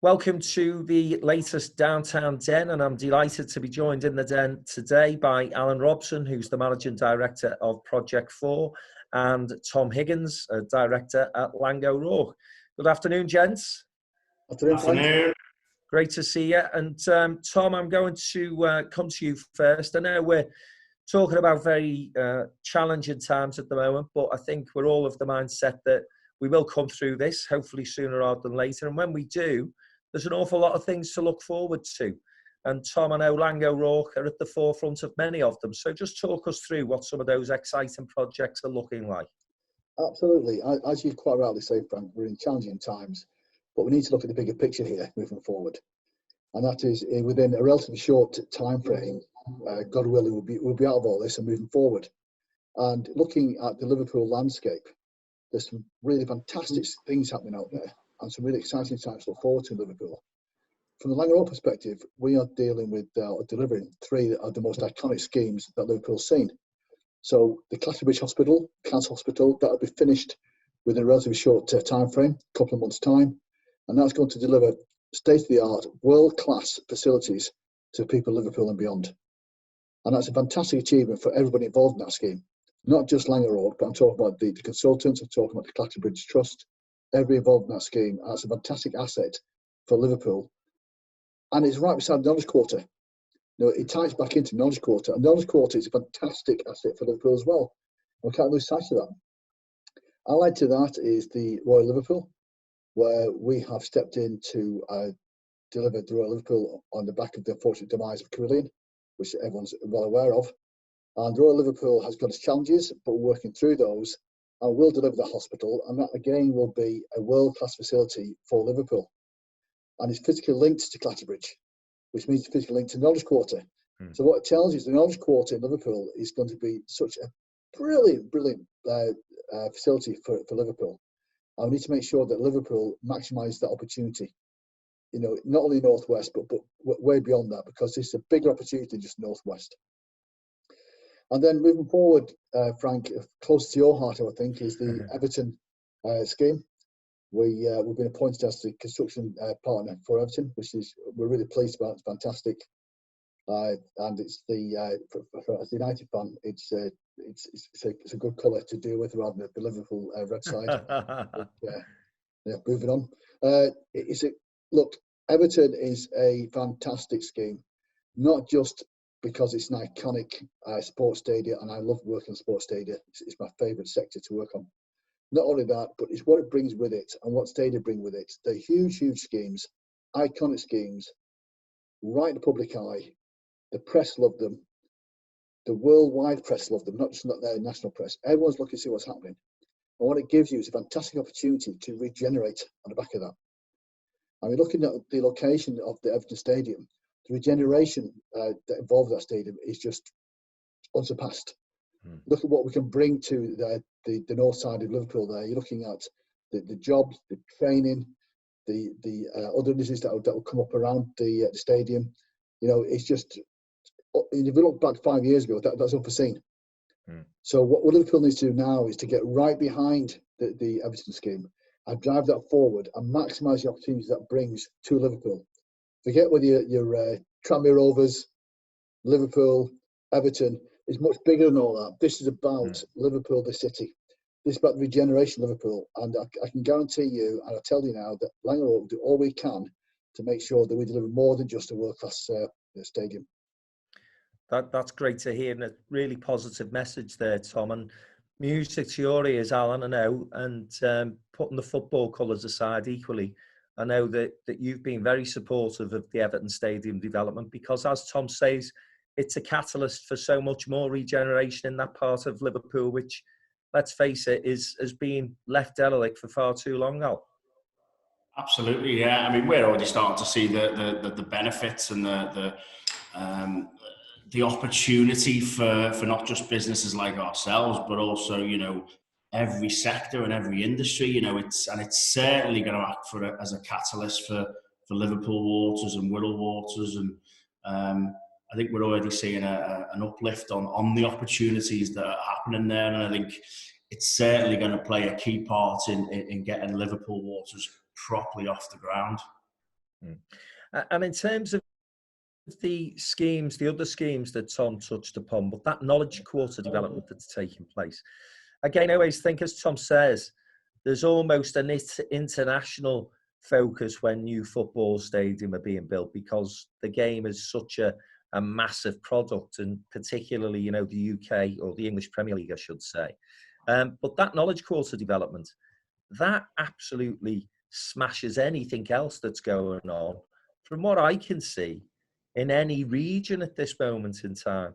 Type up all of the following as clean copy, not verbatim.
Welcome to the latest Downtown Den, and I'm delighted to be joined in the den today by Alan Robson, who's the Managing Director of Project 4, and Tom Higgins, a Director at Laing O'Rourke. Good afternoon, gents. Afternoon. Great to see you. And Tom, I'm going to come to you first. I know we're talking about very challenging times at the moment, but I think we're all of the mindset that we will come through this, hopefully sooner rather than later. And when we do, there's an awful lot of things to look forward to. And Tom, I know Laing O'Rourke are at the forefront of many of them. So just talk us through what some of those exciting projects are looking like. Absolutely. As you quite rightly say, Frank, we're in challenging times, but we need to look at the bigger picture here moving forward. And that is within a relatively short time frame, God willing, we'll be out of all this and moving forward. And looking at the Liverpool landscape, there's some really fantastic things happening out there and some really exciting times to look forward to in Liverpool. From the Laing O'Rourke perspective, we are dealing with delivering three of the most iconic schemes that Liverpool's seen. So the Clatterbridge Hospital, Cancer Hospital, that'll be finished within a relatively short time frame, a couple of months' time, and that's going to deliver state-of-the-art, world-class facilities to people in Liverpool and beyond. And that's a fantastic achievement for everybody involved in that scheme. Not just Laing O'Rourke, but I'm talking about the consultants, I'm talking about the Clatterbridge Trust, everybody involved in that scheme. And that's a fantastic asset for Liverpool. And it's right beside Knowledge Quarter. You know, it ties back into Knowledge Quarter, and Knowledge Quarter is a fantastic asset for Liverpool as well. We can't lose sight of that. Allied to that is the Royal Liverpool, where we have stepped in to deliver the Royal Liverpool on the back of the unfortunate demise of Carillion, which everyone's well aware of. And Royal Liverpool has got its challenges, but we're working through those, and we'll deliver the hospital, and that again will be a world-class facility for Liverpool. And it's physically linked to Clatterbridge, which means it's physically linked to Knowledge Quarter. So what it tells you is the Knowledge Quarter in Liverpool is going to be such a brilliant facility for Liverpool. And we need to make sure that Liverpool maximise that opportunity. You know, not only Northwest, but way beyond that, because it's a bigger opportunity than just Northwest. And then moving forward, Frank, close to your heart, I would think, is the Everton scheme. We've been appointed as the construction partner for Everton, which is we're really pleased about. It's fantastic, and it's as a United fan, it's a good colour to deal with rather than the Liverpool red side. But, moving on. Look, Everton is a fantastic scheme, not just because it's an iconic sports stadium, and I love working on sports stadia. It's my favourite sector to work on. Not only that, but it's what it brings with it and what stadia bring with it. They're huge schemes, iconic schemes, right in the public eye. The press love them. The worldwide press love them, not just their national press. Everyone's looking to see what's happening. And what it gives you is a fantastic opportunity to regenerate on the back of that. I mean, looking at the location of the Everton Stadium, the regeneration that involved that stadium is just unsurpassed. Look at what we can bring to the north side of Liverpool there. You're looking at the jobs, the training, the other industries that will come up around the stadium. You know, it's just, if you look back 5 years ago, that's unforeseen. So what Liverpool needs to do now is to get right behind the Everton scheme and drive that forward and maximise the opportunities that brings to Liverpool. Forget whether you're Tranmere Rovers, Liverpool, Everton. It's much bigger than all that. This is about Liverpool, the city. This is about the regeneration of Liverpool. And I can guarantee you, and I tell you now, that Laing O'Rourke will do all we can to make sure that we deliver more than just a world-class stadium. That's great to hear, and a really positive message there, Tom. And music to your ears, Alan, I know, and putting the football colours aside equally, I know that you've been very supportive of the Everton Stadium development because, as Tom says, it's a catalyst for so much more regeneration in that part of Liverpool, which, let's face it, has been left derelict for far too long now. Absolutely, yeah. I mean, we're already starting to see the benefits and the opportunity for not just businesses like ourselves, but also, you know, every sector and every industry. You know, it's certainly going to act as a catalyst for Liverpool Waters and Wirral Waters, and I think we're already seeing an uplift on the opportunities that are happening there, and I think it's certainly going to play a key part in getting Liverpool Waters properly off the ground. Mm. And in terms of the schemes, the other schemes that Tom touched upon, but that Knowledge Quarter development that's taking place, again, I always think, as Tom says, there's almost an international focus when new football stadium are being built, because the game is such a massive product, and particularly, you know, the UK, or the English Premier League, I should say. But that Knowledge Quarter development, that absolutely smashes anything else that's going on, from what I can see, in any region at this moment in time.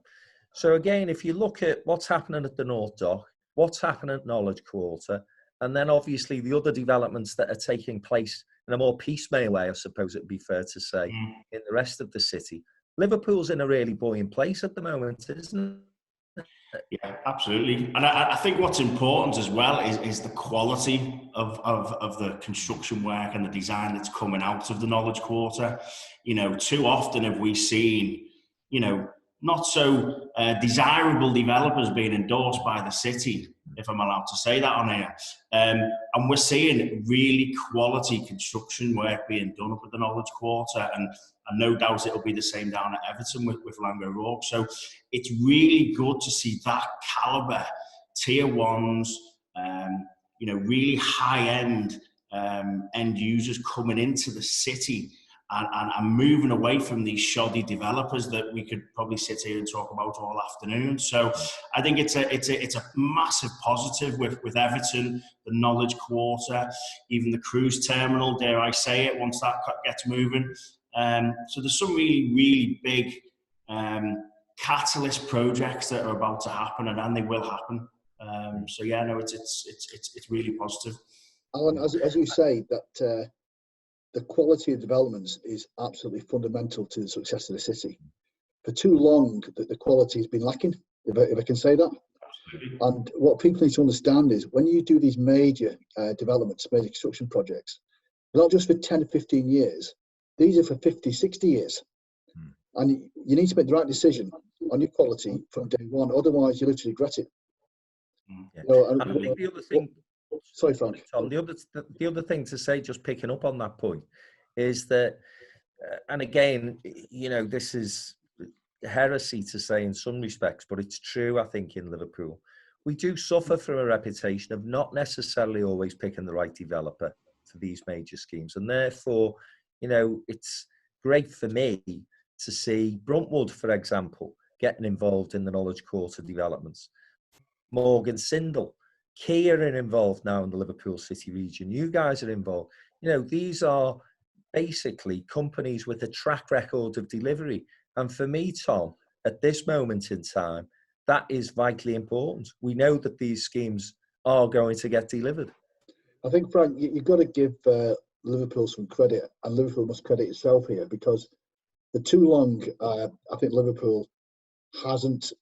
So again, if you look at what's happening at the North Dock, what's happening at Knowledge Quarter, and then obviously the other developments that are taking place in a more piecemeal way, I suppose it would be fair to say, in the rest of the city, Liverpool's in a really buoyant place at the moment, isn't it? Yeah, absolutely. And I think what's important as well is the quality of the construction work and the design that's coming out of the Knowledge Quarter. You know, too often have we seen, you know, not so desirable developers being endorsed by the city, if I'm allowed to say that on air. And we're seeing really quality construction work being done up at the Knowledge Quarter, and no doubt it'll be the same down at Everton with Laing O'Rourke. So it's really good to see that calibre, tier ones, you know, really high-end end users coming into the city and moving away from these shoddy developers that we could probably sit here and talk about all afternoon. So I think it's a massive positive with Everton, the Knowledge Quarter, even the cruise terminal, dare I say it, once that gets moving. So there's some really big catalyst projects that are about to happen, and they will happen. So yeah, no, it's really positive. Alan, as you say, that the quality of developments is absolutely fundamental to the success of the city. For too long, the quality has been lacking, if I can say that. Absolutely. And what people need to understand is, when you do these major developments, major construction projects, not just for 10 or 15 years, these are for 50, 60 years. And you need to make the right decision on your quality from day one, otherwise you literally regret it. Yeah. You know, and I think the other thing, sorry, Frank. Tom, the other thing to say, just picking up on that point, is that, and again, you know, this is heresy to say in some respects, but it's true, I think, in Liverpool. We do suffer from a reputation of not necessarily always picking the right developer for these major schemes. And therefore, you know, it's great for me to see Bruntwood, for example, getting involved in the Knowledge Quarter developments. Morgan Sindel, Kia are involved now in the Liverpool City region. You guys are involved. You know, these are basically companies with a track record of delivery. And for me, Tom, at this moment in time, that is vitally important. We know that these schemes are going to get delivered. I think, Frank, you've got to give Liverpool some credit, and Liverpool must credit itself here, because for too long, I think Liverpool hasn't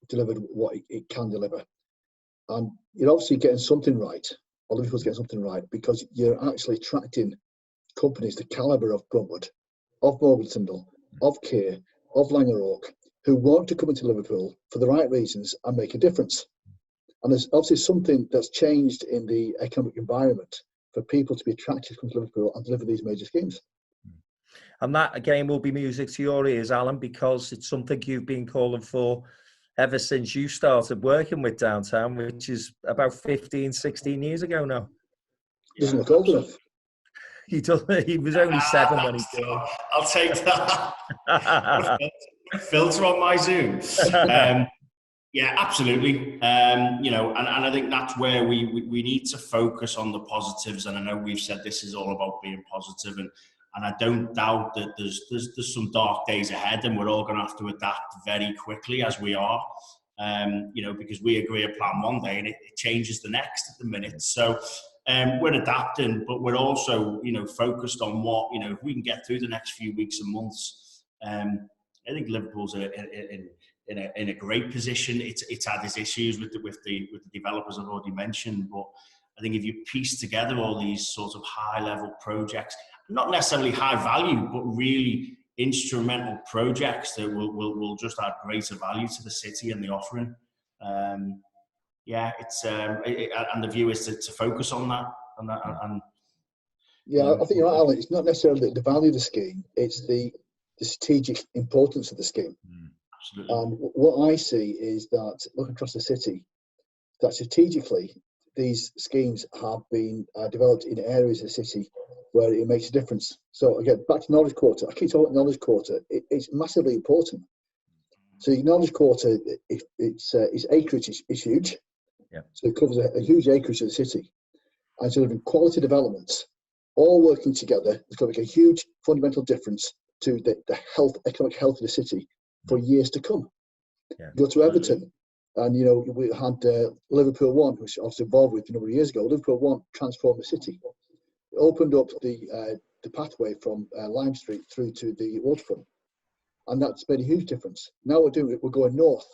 delivered what it can deliver. And you're obviously getting something right, or Liverpool's getting something right, because you're actually attracting companies the calibre of Bruntwood, of Morgan Sindel, of Kia, of Laing O'Rourke, who want to come into Liverpool for the right reasons and make a difference. And there's obviously something that's changed in the economic environment for people to be attracted to come to Liverpool and deliver these major schemes. And that, again, will be music to your ears, Alan, because it's something you've been calling for ever since you started working with Downtown, which is about 15, 16 years ago now. Doesn't look old enough. He was only 7 when he did. I'll take that. Filter on my Zoom. Yeah, absolutely. You know, and I think that's where we need to focus on the positives. And I know we've said this is all about being positive, and I don't doubt that there's some dark days ahead, and we're all going to have to adapt very quickly, as we are. You know, because we agree a plan one day and it changes the next at the minute. So we're adapting, but we're also, you know, focused on what, you know, if we can get through the next few weeks and months. I think Liverpool's in a great position. It's had its issues with the developers I've already mentioned, but I think if you piece together all these sorts of high level projects, not necessarily high value, but really instrumental projects that will just add greater value to the city and the offering. Yeah, it's and the view is to focus on that, and Yeah, I think you're right, Alan. It's not necessarily the value of the scheme; it's the strategic importance of the scheme. Absolutely. And what I see is that, looking across the city, that strategically these schemes have been developed in areas of the city where it makes a difference. So again, back to Knowledge Quarter. I keep talking about Knowledge Quarter. It's massively important. So your Knowledge Quarter, its acreage is huge. Yeah. So it covers a huge acreage of the city. And so delivering quality developments, all working together, is going to make a huge fundamental difference to the economic health of the city for years to come. Yeah. Go to Everton, and we had Liverpool One, which I was involved with a number of years ago. Liverpool One transformed the city. It opened up the pathway from Lime Street through to the waterfront, and that's made a huge difference. Now we're going north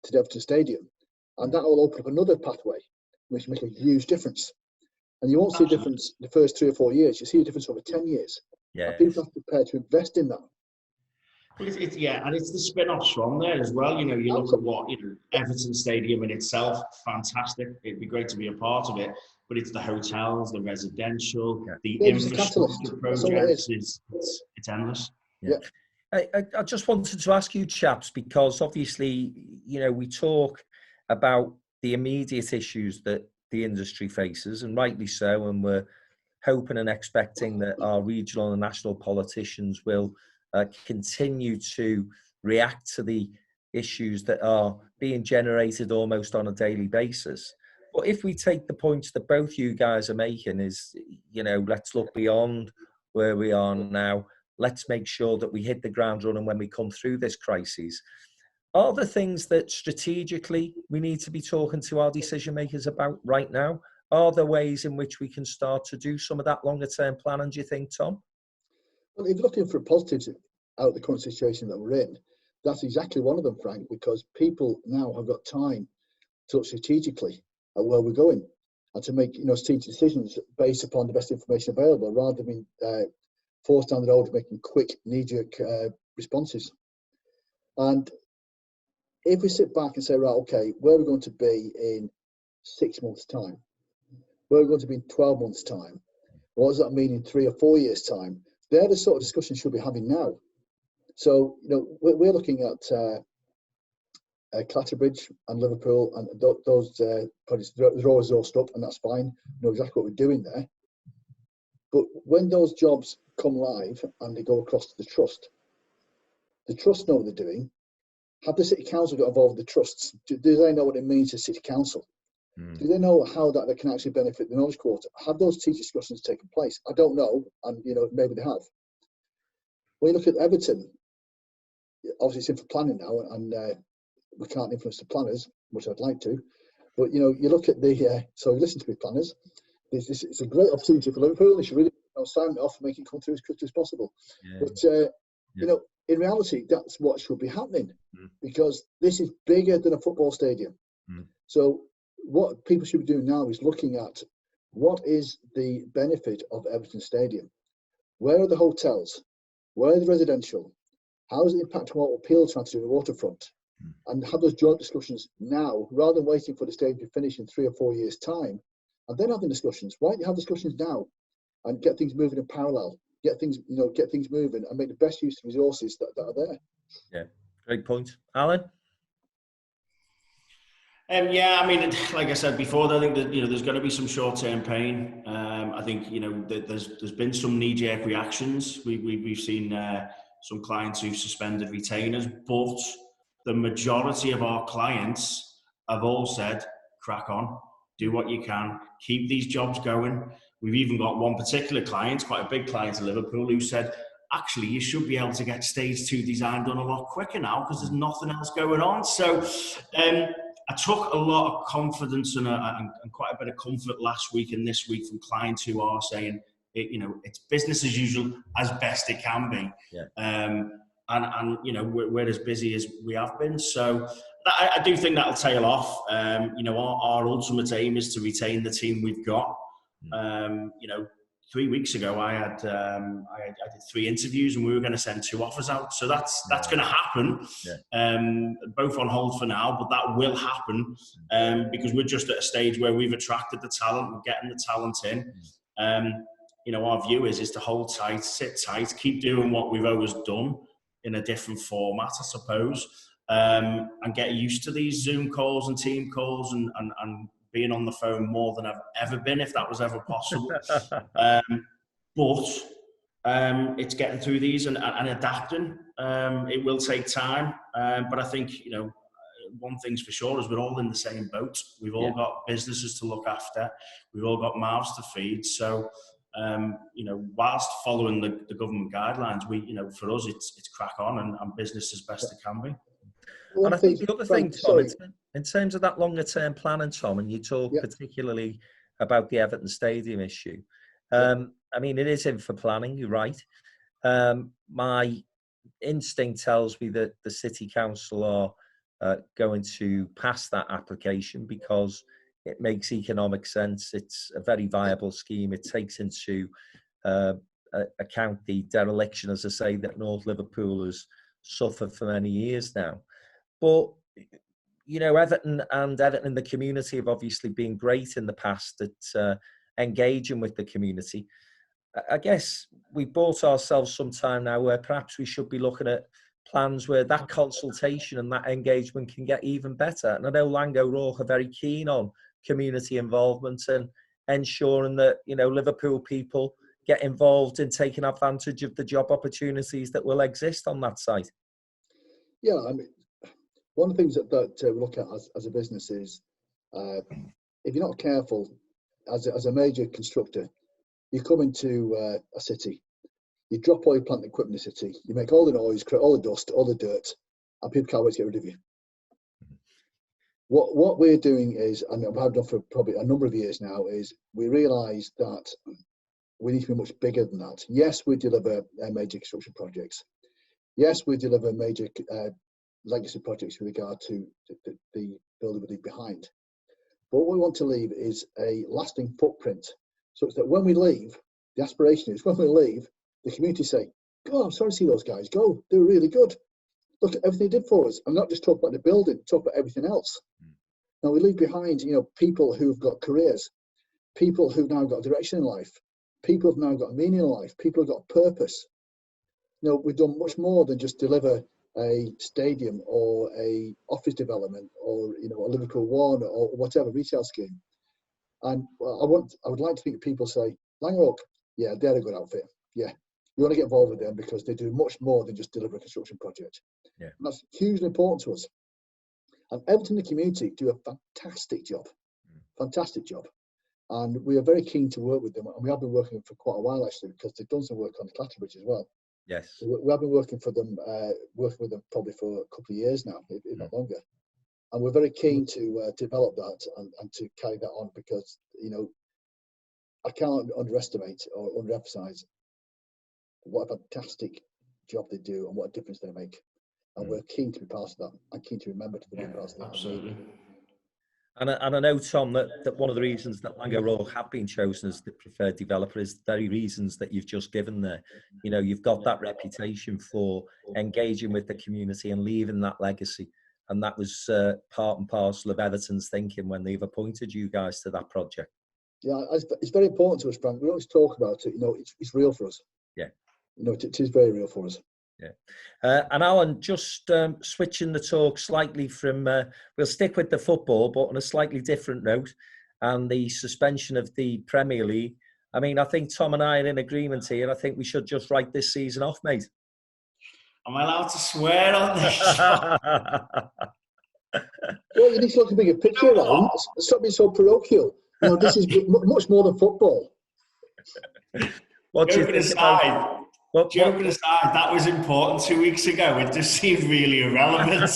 to the Everton Stadium, and that will open up another pathway, which will make a huge difference. And you won't see a difference the first 3 or 4 years. You see a difference over 10 years. Yeah. And people have to prepare to invest in that. Well, and it's the spin-offs from there as well. You look at what Everton Stadium in itself, fantastic. It'd be great to be a part of it, but it's the hotels, the residential, the infrastructure projects. It's endless. Yeah. I just wanted to ask you, chaps, because obviously, we talk about the immediate issues that the industry faces, and rightly so, and we're hoping and expecting that our regional and national politicians will continue to react to the issues that are being generated almost on a daily basis. But if we take the points that both you guys are making, is, let's look beyond where we are now. Let's make sure that we hit the ground running when we come through this crisis. Are there things that strategically we need to be talking to our decision makers about right now? Are there ways in which we can start to do some of that longer term planning, do you think, Tom? Well, if you're looking for positives out of the current situation that we're in, that's exactly one of them, Frank, because people now have got time to look strategically at where we're going and to make strategic decisions based upon the best information available, rather than being forced down the road of making quick, knee-jerk responses. And if we sit back and say, right, okay, where are we going to be in 6 months' time? Where are we going to be in 12 months' time? What does that mean in 3 or 4 years' time? They're the sort of discussions you should be having now. So, we're looking at Clatterbridge and Liverpool, and those projects, they're all resourced up, and that's fine. We know exactly what we're doing there. But when those jobs come live and they go across to the trust know what they're doing. Have the city council got involved with the trusts? Do they know what it means to city council? Do they know how that can actually benefit the Knowledge Quarter? Have those teacher discussions taken place? I don't know, and maybe they have. When you look at Everton, obviously it's in for planning now, and we can't influence the planners, which I'd like to. But you look at so listen to me, planners. It's a great opportunity for Liverpool. They should really sign it off and make it come through as quickly as possible. Yeah. But in reality, that's what should be happening, because this is bigger than a football stadium. So what people should be doing now is looking at what is the benefit of Everton Stadium. Where are the hotels? Where are the residential? How does it impact on what appeal to do the waterfront? And have those joint discussions now, rather than waiting for the stadium to finish in 3 or 4 years' time, and then having discussions. Why don't you have discussions now and get things moving in parallel? Get things moving and make the best use of resources that are there. Yeah, great point, Alan. I mean, like I said before, I think that there's going to be some short-term pain. I think there's been some knee-jerk reactions. We've seen some clients who've suspended retainers, but the majority of our clients have all said, "Crack on, do what you can, keep these jobs going." We've even got one particular client, quite a big client in Liverpool, who said, "Actually, you should be able to get stage 2 design done a lot quicker now because there's nothing else going on." So I took a lot of confidence and quite a bit of comfort last week and this week from clients who are saying, it's business as usual as best it can be. Yeah. And we're as busy as we have been. So I do think that'll tail off. Our ultimate aim is to retain the team we've got. 3 weeks ago, I did 3 interviews and we were going to send 2 offers out. So that's going to happen. Yeah. Both on hold for now, but that will happen because we're just at a stage where we've attracted the talent, we're getting the talent in. our view is to hold tight, sit tight, keep doing what we've always done in a different format, I suppose, and get used to these Zoom calls and team calls and being on the phone more than I've ever been, if that was ever possible. But it's getting through these and adapting. It will take time, but I think, one thing's for sure is we're all in the same boat. We've all got businesses to look after. We've all got mouths to feed. So, whilst following the government guidelines, for us, it's crack on and business as best it can be. And I think the other thing, Tom, in terms of that longer term planning, Tom, and you talk particularly about the Everton Stadium issue. I mean, it is in for planning, you're right. My instinct tells me that the City Council are going to pass that application because it makes economic sense. It's a very viable scheme. It takes into account the dereliction, as I say, that North Liverpool has suffered for many years now. But, Everton and the community have obviously been great in the past at engaging with the community. I guess we bought ourselves some time now where perhaps we should be looking at plans where that consultation and that engagement can get even better. And I know Laing O'Rourke are very keen on community involvement and ensuring that, Liverpool people get involved in taking advantage of the job opportunities that will exist on that site. Yeah, I mean, one of the things that we look at as a business is if you're not careful, as a major constructor, you come into a city, you drop all your plant equipment in the city, you make all the noise, create all the dust, all the dirt, and people can't wait to get rid of you. What we're doing is, and I've done for probably a number of years now, is we realise that we need to be much bigger than that. Yes, we deliver major construction projects. Yes, we deliver major legacy projects with regard to the building we leave behind. But what we want to leave is a lasting footprint, such that when we leave, the aspiration is when we leave, the community say, "God, I'm sorry to see those guys go. They were really good. Look at everything they did for us." And not just talk about the building, talk about everything else. Now we leave behind, people who've got careers, people who've now got direction in life, people who've now got meaning in life, people who've got purpose. We've done much more than just deliver a stadium or a office development or a Liverpool One or whatever retail scheme. And I would like to think people say, Laing O'Rourke, yeah, they're a good outfit. Yeah, you want to get involved with them because they do much more than just deliver a construction project. Yeah, and that's hugely important to us. And Everton, the community, do a fantastic job, and we are very keen to work with them. And we have been working for quite a while actually, because they've done some work on the Clatterbridge as well. Yes, we have been working with them probably for a couple of years now, if not longer. And we're very keen to develop that and to carry that on because, I can't underestimate or underemphasize what a fantastic job they do and what a difference they make. And we're keen to be part of that and keen to remember to be part of that. Absolutely. And I know, Tom, that one of the reasons that Laing O'Rourke have been chosen as the preferred developer is the very reasons that you've just given there. You've got that reputation for engaging with the community and leaving that legacy. And that was part and parcel of Everton's thinking when they've appointed you guys to that project. Yeah, it's very important to us, Frank. We always talk about it. It's real for us. Yeah. It is very real for us. Yeah. And Alan, just switching the talk slightly from, we'll stick with the football, but on a slightly different note, and the suspension of the Premier League. I mean, I think Tom and I are in agreement here. I think we should just write this season off, mate. Am I allowed to swear on this? Well, you need to look at a bigger picture, Alan. Stop being so parochial. This is much more than football. Joking aside, that was important 2 weeks ago. It just seemed really irrelevant.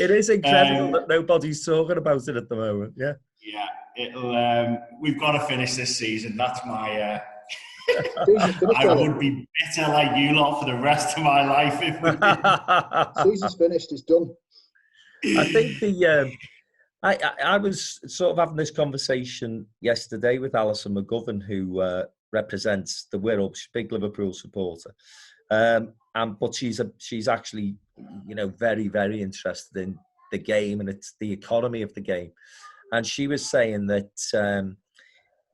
It is incredible that nobody's talking about it at the moment. Yeah. Yeah. We've got to finish this season. That's my. I would be bitter like you lot for the rest of my life if we did. Season's finished. It's done. I think I was sort of having this conversation yesterday with Alison McGovern, who represents the Wirral, big Liverpool supporter, but she's actually very, very interested in the game and it's the economy of the game, and she was saying that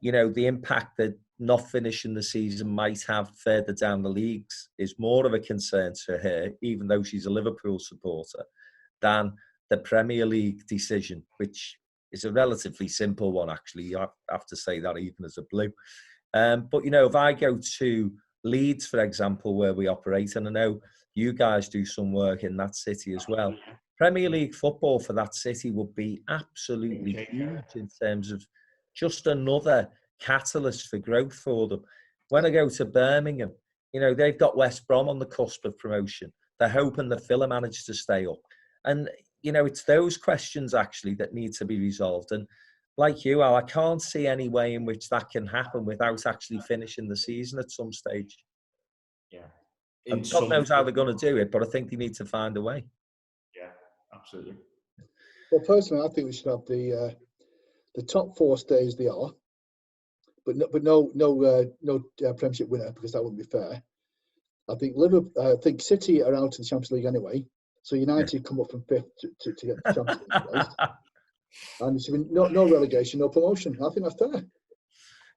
the impact that not finishing the season might have further down the leagues is more of a concern to her, even though she's a Liverpool supporter, than the Premier League decision, which is a relatively simple one, actually. You have to say that even as a Blue. But, you know, if I go to Leeds, for example, where we operate, and I know you guys do some work in that city as well, Premier League football for that city would be absolutely huge in terms of just another catalyst for growth for them. When I go to Birmingham, you know, they've got West Brom on the cusp of promotion. They're hoping that Villa manage to stay up. And, you know, it's those questions actually that need to be resolved. And like you, Al, I can't see any way in which that can happen without actually finishing the season at some stage. Yeah. And God knows how they're going to do it, but I think they need to find a way. Yeah, absolutely. Well, personally, I think we should have the top four stay as they are, but no Premiership winner, because that wouldn't be fair. I think Liverpool, City are out of the Champions League anyway, so United come up from fifth to get the Champions League place. And there should be no relegation, no promotion. I think that's fair.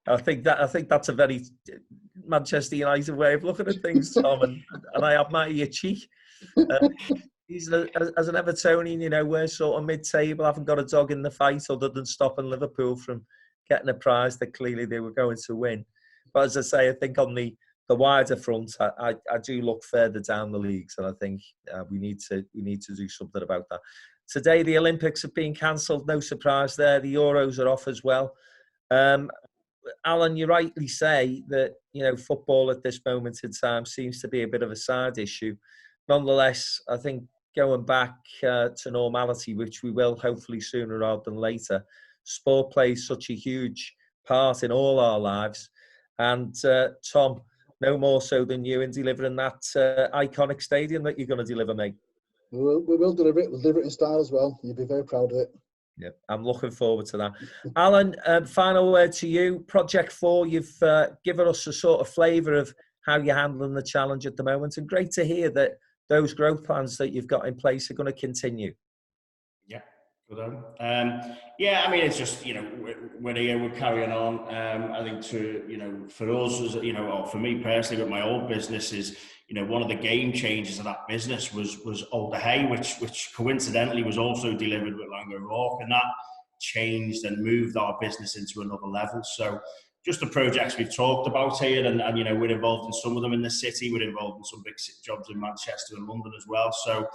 I think that's a very Manchester United way of looking at things, Tom, and I admire your cheek. As an Evertonian, you know, we're sort of mid-table, haven't got a dog in the fight other than stopping Liverpool from getting a prize that clearly they were going to win. But as I say, I think on the wider front, I do look further down the leagues, and I think we need to do something about that. Today, the Olympics have been cancelled. No surprise there. The Euros are off as well. Alan, you rightly say that, you know, football at this moment in time seems to be a bit of a side issue. Nonetheless, I think going back to normality, which we will hopefully sooner rather than later, sport plays such a huge part in all our lives. And Tom, no more so than you in delivering that iconic stadium that you're going to deliver, mate. We will deliver it. We'll deliver it in style as well. You'll be very proud of it. Yeah, I'm looking forward to that. Alan, final word to you. Project 4, you've given us a sort of flavour of how you're handling the challenge at the moment, and great to hear that those growth plans that you've got in place are going to continue. Yeah, good on. Yeah, I mean, it's just, you know, we're here, we're carrying on. I think for us, or for me personally, with my old business is, you know, one of the game changers of that business was Older Hay, which coincidentally was also delivered with Laing O'Rourke, and that changed and moved our business into another level. So just the projects we've talked about here, and you know, we're involved in some of them in the city, we're involved in some big jobs in Manchester and London as well. So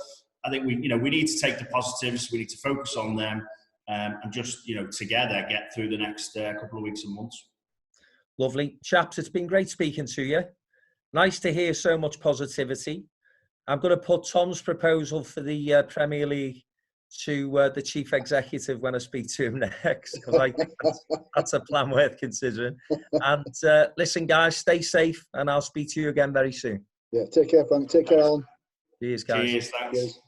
I think we need to take the positives, we need to focus on them, and just, you know, together get through the next couple of weeks and months. Lovely. Chaps, it's been great speaking to you. Nice to hear so much positivity. I'm going to put Tom's proposal for the Premier League to the chief executive when I speak to him next, because I think that's a plan worth considering. And listen, guys, stay safe, and I'll speak to you again very soon. Yeah, take care, Frank. Take care, Alan. Cheers, guys. Cheers, thanks. Cheers.